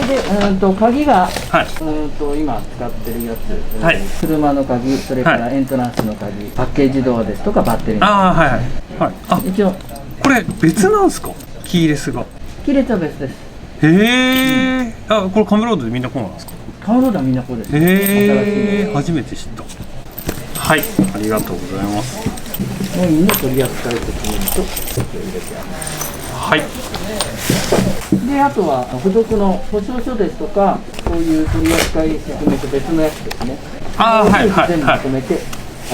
で、鍵が、はい。今使ってるやつ、はい車の鍵、それからエントランスの鍵、パッケージドアですとかバッテリーのああ、はいはい。はい。あ、鍵。一応、これ別なんですか？キーレスが。キーレスは別です。へえ。あ、これカムロードでみんなこうなんですか？カムロードはみんなこうです。へえ。初めて知った。はい、ありがとうございます。のみの取扱説明書入れてあります。はい。で、あとは付属の保証書ですとか、こういう取扱説明書別のやつですね。ああ、はいはい全部はい。まとめてあ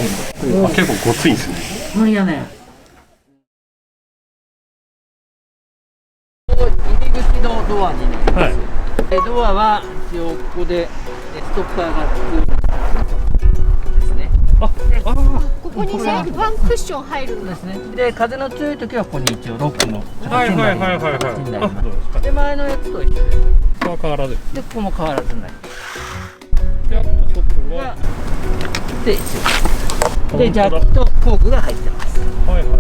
ります。あ、結構ごついんですね。いやね。入り口のドアになります。はい。ドアは一応ここでストッパーがつくですね。あ、あここにね、ワンクッション入るんだ。ですね。で、風の強い時はここに一応ロックのあ。はいはいはいはい形になりはい。ます。どうですか？で、前のやつと一緒です。ここは変わらず。で、ここも変わらずになります。で、あと外は。で、一緒で、ジャッキと工具が入ってます。はいはいはい。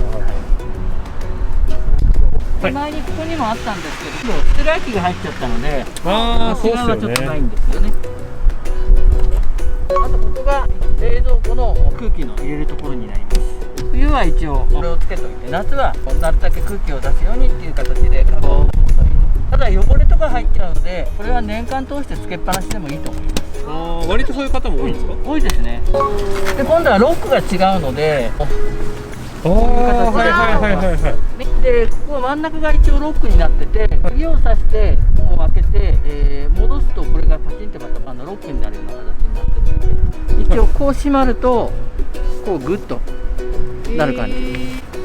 はい前にここにもあったんですけど、ステラ機が入っちゃったので、ああ、そう内側はちょっとないですよね。んですよね。あとここが冷蔵庫の空気の入れるところになります。冬は一応これをつけといて、夏はなるだけ空気を出すようにっていう形でカバーを持っております。ただ汚れとか入っちゃうので、これは年間通してつけっぱなしでもいいと思います。ああ、割とそういう方も多いんですか？多いですね。で、今度はロックが違うので、ああ、はいはいはいはいはい。で、ここ真ん中が一応ロックになってて、鍵を挿してこう開けて、戻すとこれがパチンってまたロックになるような形になってるので、一応こう閉まるとこうグッとなる感じ、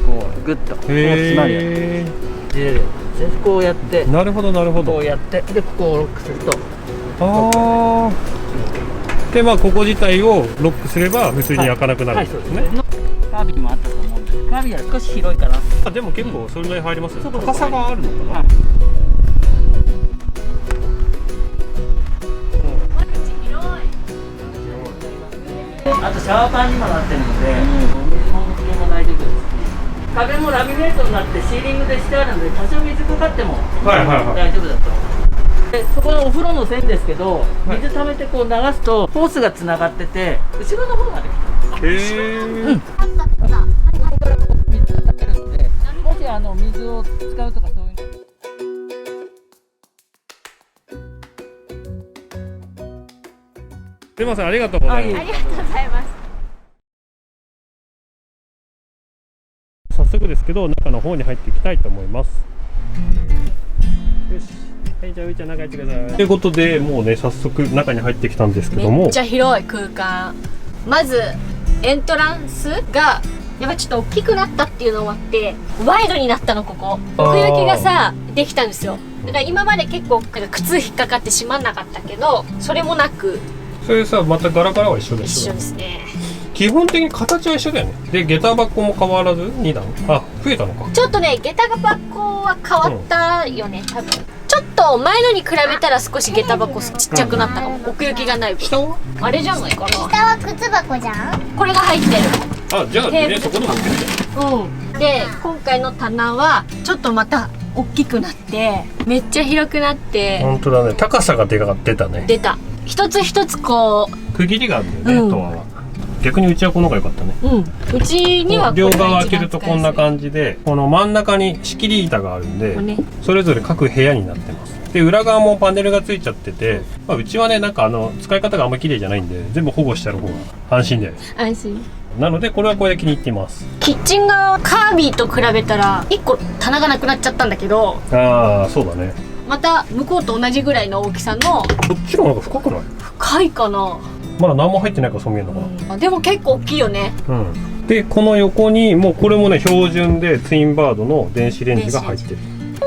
こうグッとこう閉まるようへなで、こうやってえ。なるほどなるほど。こうやってでここをロックすると、ああ。で、まあここ自体をロックすれば普通に開かなくなるんですね。カービィもあったと思うんですけど、カービィは少し広いかな。あ、でも結構それなりに入りますよ。そこ高さがあるのかな。はい。あとシャワーパンにもなってるので、お水も拭きも大丈夫ですし、壁もラミネートになってシーリングでしてあるので、多少水かかってもはいはいはい。大丈夫だと思います。で、そこのお風呂の線ですけど、水溜めてこう流すとホースがつながってて、後ろの方まで来てます。へえ。あったあった。ここからこう水がかけるので、もし水を使うとかそういうの。すみません、ありがとうございます。ありがとうございます。早速ですけど、中の方に入っていきたいと思います。よし。はい、じゃあういちゃん中行ってください。ということで、もうね、早速中に入ってきたんですけども。めっちゃ広い空間。まずエントランスがやっぱちょっと大きくなったっていうのもあって、ワイドになったの。ここ奥行きがさできたんですよ。だから今まで結構靴引っかかって閉まんなかったけど、それもなくそれさ、またガラガラは一緒でしょ。一緒ですね。基本的に形は一緒だよね。で、下駄箱も変わらず2段。あ、増えたのか。ちょっとね、下駄箱は変わったよね、多分。ちょっと前のに比べたら少し下駄箱ちっちゃくなったかも。奥行きがない分。下は？あれじゃないかな。下は靴箱じゃん。これが入ってる。あ、じゃあね、そこでも置けるじうん。で、今回の棚はちょっとまた大きくなってめっちゃ広くなっゃん。て本当だね。高さが出たね。出た。一つ一つこ区切りがあるんだよね、うんドアは。逆にうちはこの方が良かったね。う、うちにはこれ両が一番側開けるとこんな感じで、この真ん中に仕切り板があるんで、ね、それぞれ各部屋になってます。で、裏側もパネルがついちゃってて、まあ、うちはね、なんか使い方があんまり綺麗じゃないんで、全部保護してある方が安心で。安心。なので、これはこれで気に入っています。キッチン側カービィと比べたら1個棚がなくなっちゃったんだけど、ああ、そうだね。また向こうと同じぐらいの大きさの。こっちの方が深くない？深いかな。まだ何も入ってないからそう見えるのかな。でも結構大きいよね。うん。で、この横にもうこれもね、標準でツインバードの電子レンジが入ってる。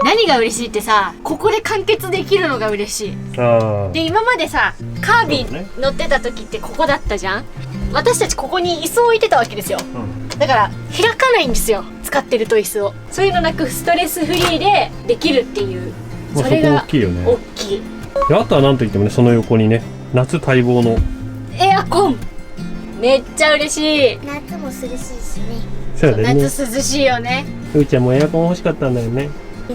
何が嬉しいってさ、ここで完結できるのが嬉しい。ああ。で、今までさカービそうだねィ乗ってた時ってここだったじゃん。私たちここに椅子を置いてたわけですよ。うん。だから開かないんですよ、使ってると椅子を。そういうのなくストレスフリーでできるっていう、まあ、そこそれが大きいよね。大きい。で、あとは何といってもね、その横にね、夏待望の。エアコンめっちゃ嬉しい。夏も涼しいしね。そうだよね。夏涼しいよね。うーちゃんもエアコン欲しかったんだよね。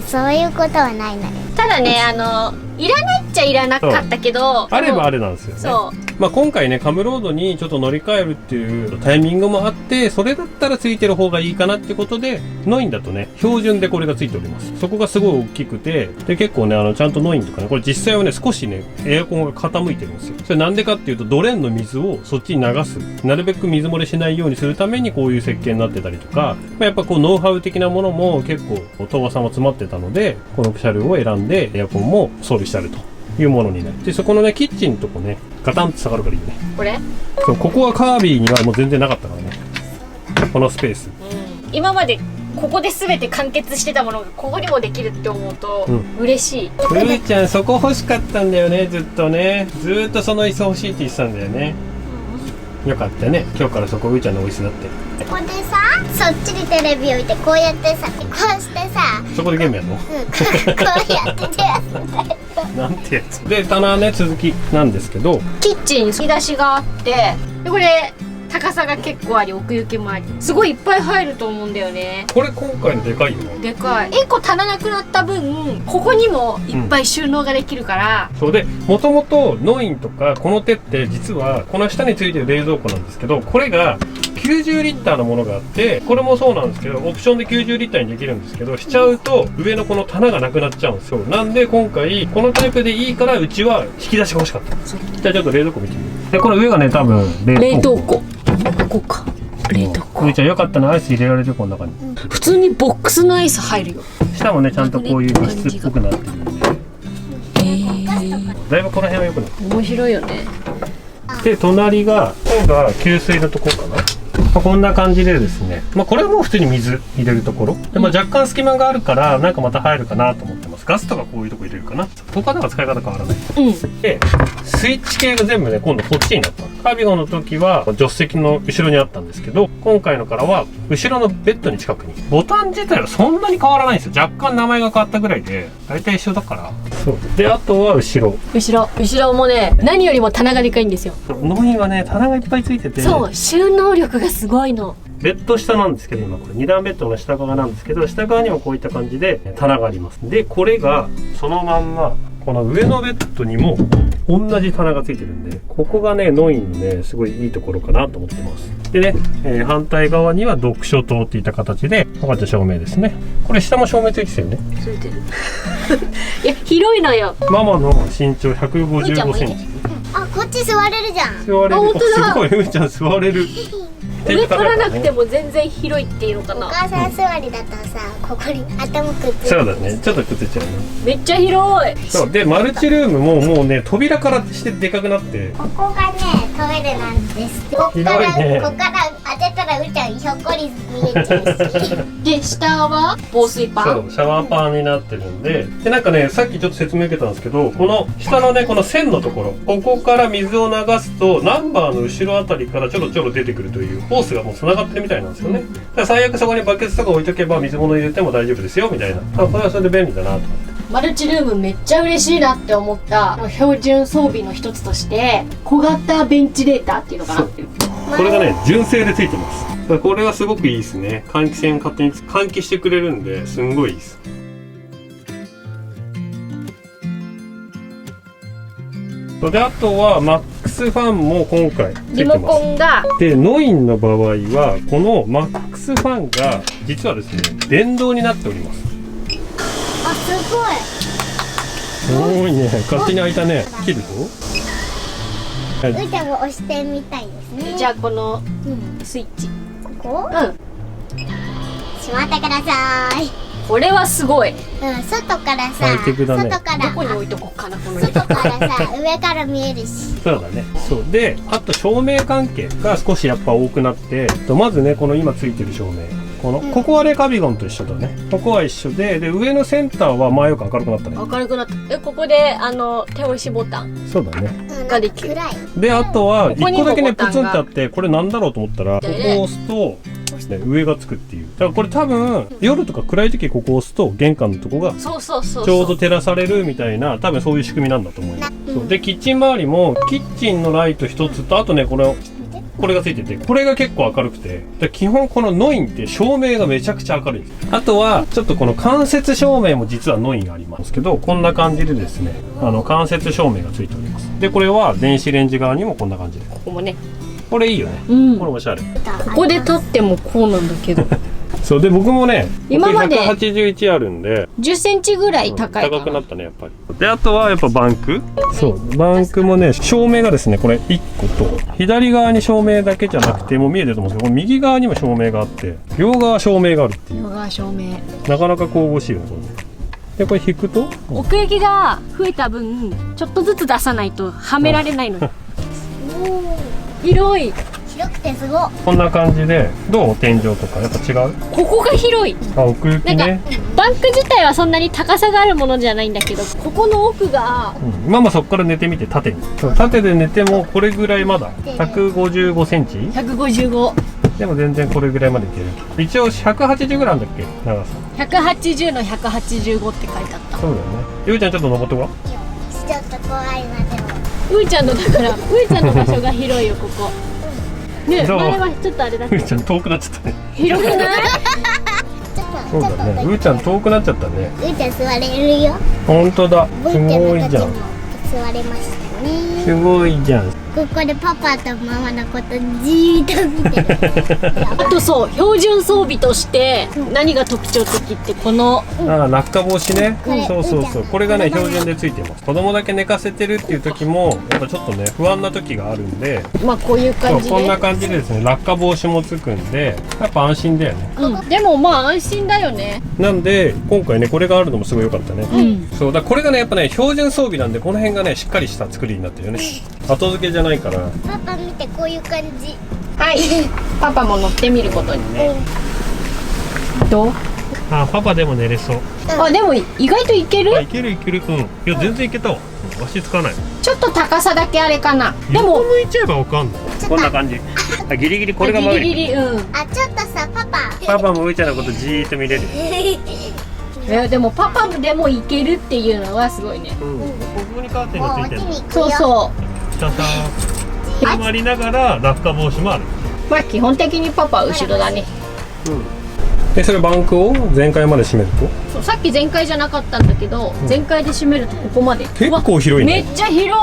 そういうことはないのよ。ただね、いらないっちちゃいらなかったけど、あればあれなんですよね。そまあ今回ね、カムロードにちょっと乗り換えるっていうタイミングもあって、それだったらついてる方がいいかなってことで、ノインだとね、標準でこれがついております。そこがすごい大きくて、で、結構ね、ちゃんとノインとかね、これ実際はね、少しね、エアコンが傾いてるんですよ。それなんでかっていうと、ドレーンの水をそっちに流す。なるべく水漏れしないようにするためにこういう設計になってたりとか、まあ、やっぱこうノウハウ的なものも結構、東和さんは詰まってたので、この車両を選んでエアコンも装備してあるというものになる。で、そこのね、キッチンのとこね、ガタンと下がるからいいよね。これ、そう、ここはカービィにはもう全然なかったからね。このスペース。今までここで全て完結してたものがここにもできるって思うと嬉しい。うーちゃん、そこ欲しかったんだよね、ずっとね。ずーっとその椅子欲しいって言ってたんだよね。よかったね。今日からそこうーちゃんのお椅子だって。ここでさ、そっちにテレビ置いてこうやってさ、こうしてさ、そこでゲームやんのこうやって手やってたよ。なんてやつ。で、棚はね、続きなんですけど、キッチン引き出しがあって、でこれ高さが結構あり、奥行きもあり、すごいいっぱい入ると思うんだよね。これ今回のでかいよね。でかい。1個足らなくなった分、ここにもいっぱい収納ができるから、そうで、もともとノインとかこの手って実はこの下についてる冷蔵庫なんですけど、これが90リッターのものがあって、これもそうなんですけど、オプションで90リッターにできるんですけど、しちゃうと上のこの棚がなくなっちゃうんですよ。なんで今回このタイプでいいから、うちは引き出しが欲しかった。じゃあちょっと冷蔵庫見てみる。で、これ上がね、多分冷凍庫。ここか。冷凍庫。うーちゃんよかったな、アイス入れられるこの中に。普通にボックスのアイス入るよ。下もね、ちゃんとこういう密室っぽくなってるんで、だいぶこの辺は良くなってる。面白いよね。で、隣が、ここが給水のところかな。まあ、こんな感じでですね、まあ、これはもう普通に水入れるところで、まあ、若干隙間があるからなんかまた入るかなと思ってます。ガスとかこういうとこ入れるかな。他では使い方変わらない。で、スイッチ系が全部ね、今度こっちになった。カービゴンの時は助手席の後ろにあったんですけど、今回のからは後ろのベッドに近くに。ボタン自体はそんなに変わらないんですよ。若干名前が変わったぐらいで、大体一緒だから。そうで、あとは後ろもね、何よりも棚がでかいんですよ。ノインはね、棚がいっぱいついてて、そう、収納力がすごいの。ベッド下なんですけど、今これ2段ベッドの下側なんですけど、下側にもこういった感じで棚があります。で、これがそのまんまこの上のベッドにも同じ棚がついてるんで、ここがね、ノインのね、すごいいいところかなと思ってます。でね、反対側には読書灯っていった形で、こうやって照明ですね。これ下も照明ついてたよね。ついてる。いや、広いのよ。ママの身長155センチ。あ、こっち座れるじゃん。座れる。あ本当だすごい、うーちゃん座れる。上からなくても全然広いっていうのかおな。母さん座りだとさ、ここに頭くっついて。そうだね、ちょっとくっついちゃうね。めっちゃ広い。そうで、マルチルームももうね、扉からしてでかくなって、ここがね、トイレなんです。こっから、広いねこっから当てたらうーちゃんひょっこり見えちゃうし。で、下は防水パン。そう、シャワーパンになってるんで、で、なんかね、さっきちょっと説明受けたんですけど、この下のね、この線のところ、ここから水を流すと、ナンバーの後ろあたりからちょろちょろ出てくるというホースがもう繋がってるみたいなんですよね。だから最悪そこにバケツとか置いとけば水物入れても大丈夫ですよ、みたいな。これはそれで便利だなと思って。マルチルームめっちゃ嬉しいなって思った標準装備の一つとして小型ベンチレーターっていうのかな。これがね、純正でついてます。だからこれはすごくいいですね。換気扇勝手に換気してくれるんで、すんごいいいです。で、あとはマックスファンも今回ついてリます。モコンがで、ノインの場合はこのマックスファンが実はですね、電動になっております。あ、すごい。すごいね。勝手に開いたね。切るとうーちゃんも押してみたいですね。じゃあこのうん、スイッチ。ここうん。しまってください。これはすごい。うん、外からさ、ハイテクだね外からどこに置いとこうかなこの。外からさ、上から見えるし。そうだね。そうで、あと照明関係が少しやっぱ多くなって、まずね、この今ついてる照明。ここはね、カビゴンと一緒だね。ここは一緒で、上のセンターは前よく明るくなったね。明るくなった。ここで手押しボタンそうだね。うん、ができる暗い。で、あとは、ここにも一個だけね、ボタンがポツンってあって、これなんだろうと思ったら、ここを押すと、ね、上がつくっていう。だからこれ多分、夜とか暗い時ここを押すと、玄関のとこが、そうそうそうそう。ちょうど照らされるみたいな、多分そういう仕組みなんだと思います。そうで、キッチン周りも、キッチンのライト一つと、あとね、これ、これがついてて、これが結構明るくて、で基本このノインって照明がめちゃくちゃ明るいです。あとはちょっとこの間接照明も実はノインがありますけど、こんな感じでですね、間接照明がついております。でこれは電子レンジ側にもこんな感じで、ここもね、これいいよね、うんこれおしゃれ。ここで立ってもこうなんだけどそうで、僕もね、今まで僕181あるんで10センチぐらい高いかな、高くなったねやっぱり。であとはやっぱバンク、そうバンクもね、照明がですね、これ1個と左側に照明だけじゃなくて、もう見えてると思うんですけど、この右側にも照明があって両側照明があるっていう、両側照明。なかなか神々しいよねこれね。でこれ引くと、奥行きが増えた分ちょっとずつ出さないとはめられないのよ広い。広くてすごい。こんな感じで、どう天井とかやっぱ違う？ここが広い。あ、奥行きなんねか。バンク自体はそんなに高さがあるものじゃないんだけど、ここの奥がうん、まあまあそこから寝てみて、縦に。そう縦で寝てもこれぐらい、まだ155センチ155、でも全然これぐらいまでいける。一応180ぐらいあるんだっけ、長さ。180の185って書いてあった。そうだよね。ゆうちゃんちょっと登ってごらん。ちょっと怖いなでも。うーちゃんのだから、うーちゃんの場所が広いよここ。ね、どう前はちょっとあれだったゆうちゃん遠くなっちゃったね。広くない？そうだね。ゆうちゃん遠くなっちゃったね。うーちゃん座れるよ。ほんとだ。すごいじゃん。座れましたね。すごいじゃん。ここでパパとママのことじーっと見てる。あとそう、標準装備として何が特徴的ってこのああ、落下防止ね。これそうそうそう。これがね、標準でついてます。子供だけ寝かせてるっていう時も、やっぱちょっとね、不安な時があるんで、まあこういうそう感じで、こんな感じでですね、落下防止もつくんで、やっぱ安心だよね。うん、でもまあ安心だよね。なんで、今回ね、これがあるのもすごい良かったね。うん。そうだ、これがね、やっぱね、標準装備なんで、この辺がね、しっかりした作りになってるよね。後付けじゃないから。パパ見てこういう感じ。はい。パパも乗ってみることに。どう？あ、パパでも寝れそう。あ、でも意外といける？あ、いけるいける。うん。いや、全然いけたわ。足つかない。ちょっと高さだけあれかな。でも横向いちゃえばわかんない。こんな感じ。あ、ギリギリこれがギ曲がる。リギリ、うん。あ、ちょっとさパパ。パパもうーちゃんのことじーっと見れる。でもパパでもいけるっていうのはすごいね。うん。ここにカーテンがついてるの。そうそ下さ止まりながら落下防止もある。う。まあ基本的にパパは後ろだね。で、それバンクを全開まで締めるとそう、さっき全開じゃなかったんだけど、全開で閉めるとここまで。結構広いね。めっちゃ広い。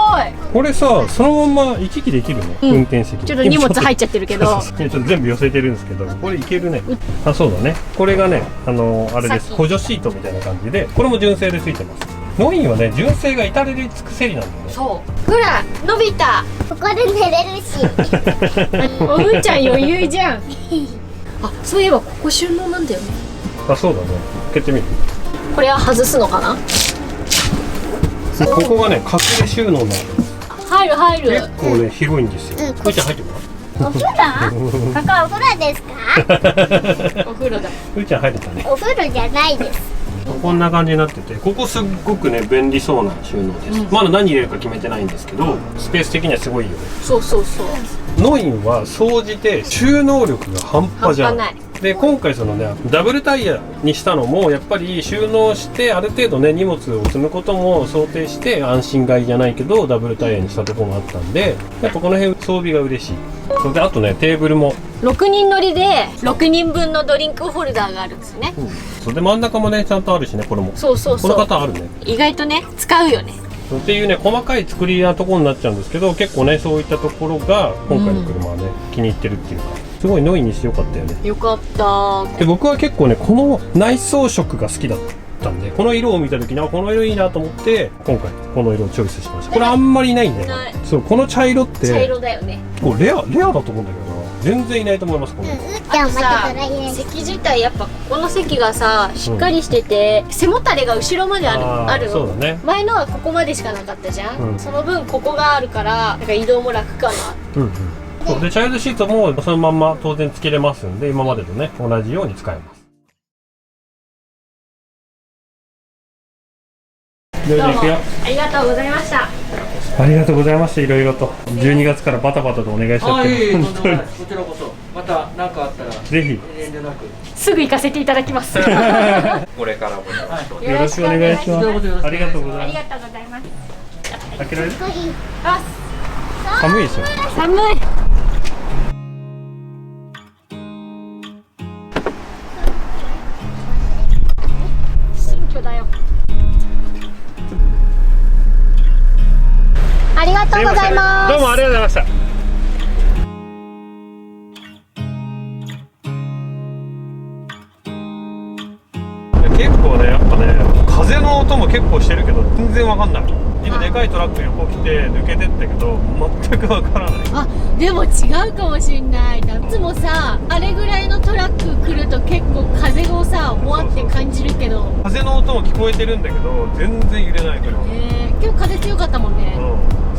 これさ、そのまま行き来できるの、うん運転席に。ちょっと荷物入っちゃってるけどそうそうそうちょっと全部寄せてるんですけど、これいけるね。あ、そうだね。これがね、あれです。さっき補助シートみたいな感じで、これも純正でついてます。ノインはね、純正が至れり尽くせりなんだよね。そう。ほら、のび太。ここで寝れるし。おうちゃん余裕じゃん。あ、そういえばここ収納なんだよね。あ、そうだね。開けてみる。これは外すのかな？でここがね、隠れ収納なんです。入る入る。結構ね、広いんですよ。うんうーちゃん入ってごらん。お風呂？ここお風呂ですか？お風呂だ。うーちゃん入れたね。お風呂じゃないです。こんな感じになってて、ここすっごくね便利そうな収納です、まだ何入れるか決めてないんですけど、スペース的にはすごいよね。そうそうそう。ノインは総じて収納力が半端じゃん。半端ない。で今回そのねダブルタイヤにしたのもやっぱり収納してある程度ね荷物を積むことも想定して安心買いじゃないけどダブルタイヤにしたところもあったんで、やっぱこの辺装備が嬉しい。それであとねテーブルも、 6人乗りで6人分のドリンクホルダーがあるんですね。それで真ん中もねちゃんとあるしね、これもそうそうそう。この方あるね。意外とね使うよね。っていうね細かい作りなところになっちゃうんですけど、結構ねそういったところが今回の車はね、気に入ってるっていうか、すごいノインにしてよかったよね。よかった。で僕は結構ねこの内装色が好きだったんで、この色を見た時にこの色いいなと思って今回この色をチョイスしました。これあんまりいないんだよ。ないそう、この茶色って茶色だよね。結構レアだと思うんだけどな、全然いないと思いますこの色。じゃあまあとさたドライヤー席自体やっぱここの席がさしっかりしてて、背もたれが後ろまであるそうの。だね。前のはここまでしかなかったじゃん、うんその分ここがあるからなんか移動も楽かな。うんうん。そうでチャイルドシートもそのまんま当然つけれますんで、今までとね同じように使えます。じゃあ行くよ。ありがとうございました。ありがとうございました。いろいろと12月からバタバタとお願いしちゃってとん本当にでもないこちらこそまた何かあったらぜひ遠慮なくすぐ行かせていただきます。これからもよろしくお願いします。よろしくお願いします。ありがとうございます。とうございます。開けられる？あ、寒いですよ。寒い。ありがとうございます。どうもありがとうございました。結構ね、やっぱね、風の音も結構してるけど全然わかんない。今でかいトラック横来て抜けてったけど全くわからない。あ、でも違うかもしれない。いつもさ、あれぐらいのトラック来ると結構風をさ、もわって感じるけど。風の音も聞こえてるんだけど全然揺れないから。今日風強かったもんね。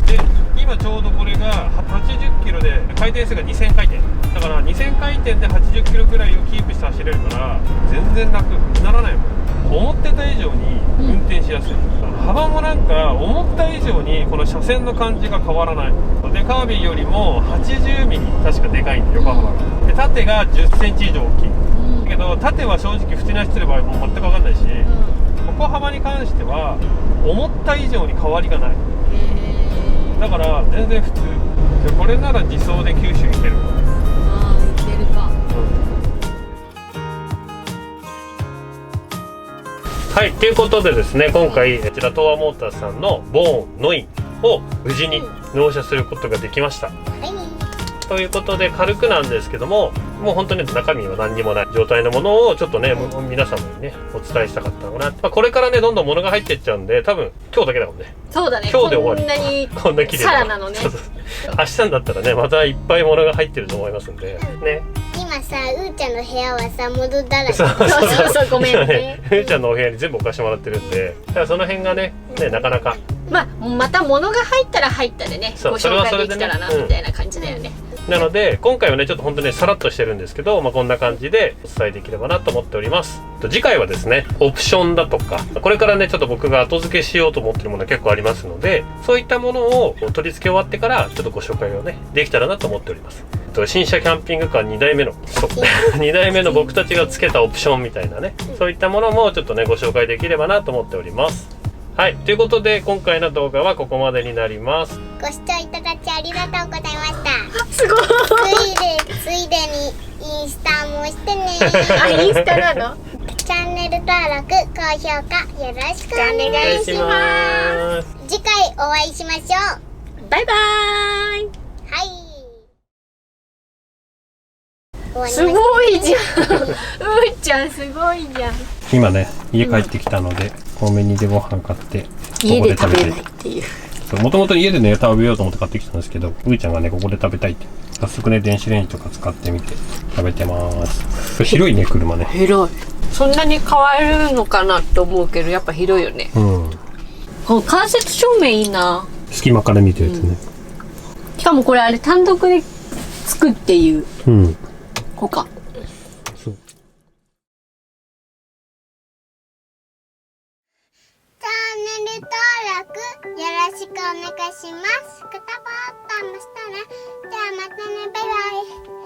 で、今ちょうどこれが80キロで回転数が2000回転だから、2000回転で80キロぐらいをキープして走れるから全然楽にならないもん。思ってた以上に運転しやすい、幅もなんか思った以上にこの車線の感じが変わらないで、カービィよりも80ミリ確かでかいんで、横幅がで、縦が10センチ以上大きい、だけど縦は正直縁なしする場合も全く分かんないし、横幅に関しては思った以上に変わりがない、だから全然普通で、これなら自走で九州行ける。ああ、いけるか。はい、ということでですね、今回こちら東和モーターさんのボーンノインを無事に納車することができました。ということで、軽くなんですけども、もう本当に中身は何にもない状態のものをちょっとね、皆様にねお伝えしたかったのかな。これからねどんどん物が入っていっちゃうんで、多分今日だけだもんね。そうだね。今日で終わり。こんなにこんな綺麗さらなのね。そうそう、明日だったらねまたいっぱい物が入ってると思いますんでね。今さ、うーちゃんの部屋はさ、物だらけ。そうそうごめんね。ふーちゃんのお部屋に全部置かしてもらってるんで、だからその辺がねなかなかまた物が入ったら入ったでね、そうご紹介できたらな、それはそれでねみたいな感じだよね。なので今回はねちょっと本当にさらっとしてるんですけど、こんな感じでお伝えできればなと思っております。次回はですね、オプションだとかこれからねちょっと僕が後付けしようと思ってるものが結構ありますので、そういったものを取り付け終わってからちょっとご紹介をねできたらなと思っております。新車キャンピングカー2代目の2代目の僕たちがつけたオプションみたいなね、そういったものもちょっとねご紹介できればなと思っております。はい、ということで今回の動画はここまでになります。ご視聴いただきありがとうございました。すごい。ついでにインスタもしてね。あ、インスタなの？チャンネル登録、高評価よろしくお願いします。次回お会いしましょう。バイバーイ。はい。すごいじゃん。うーちゃんすごいじゃん。今ね家帰ってきたので、コンビニでご飯買って家で食べここないっていう。もともと家でね食べようと思って買ってきたんですけど、うーちゃんがねここで食べたいって、早速ね電子レンジとか使ってみて食べてます。広いね車ね。広い。そんなに変わるのかなって思うけど、やっぱ広いよね。この間接照明いいな。隙間から見てるやつね。しかもこれあれ単独でつくっていう子か。そう。チャンネル登録よろしくお願いします。グッドボタンもしたら、じゃあまたね、バイバイ。